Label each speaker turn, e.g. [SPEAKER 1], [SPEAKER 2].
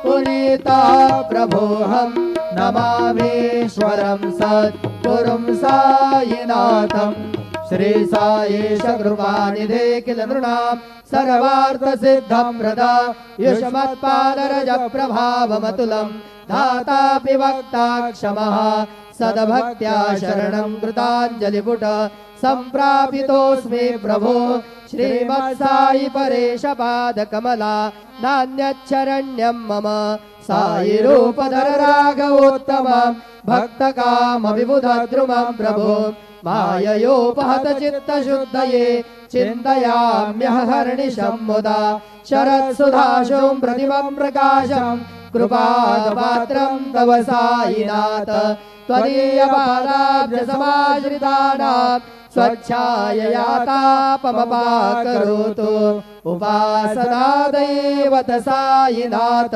[SPEAKER 1] पुनीता प्रभोऽहं नमामीश्वरं सद्गुरुं साईनाथं। श्री साईश कृपानिधे किल नृणां सर्वार्थसिद्धं प्रदा युष्मत्पादरजप्रभावमतुलं धातापि वक्ता क्षमः सद्भक्त्या शरणं कृताञ्जलिपुट सम्प्रापितोऽस्मि प्रभो श्रीमत्साई परेश पादकमला नान्यच्छरण्यं मम साई रूपधर राघवोत्तमं भक्तकामविबुधद्रुमं प्रभो माययोपहत चित्तशुद्धये चिन्तयाम्यहर्निशं मुदा शरत्सुधाशुं प्रतिमं प्रकाशं कृपापात्रं तव साईनाथ त्वदीयपादाब्जसमाश्रितानां स्वच्छायया तापमपाकरोतु उपासना दैवत साईनाथ।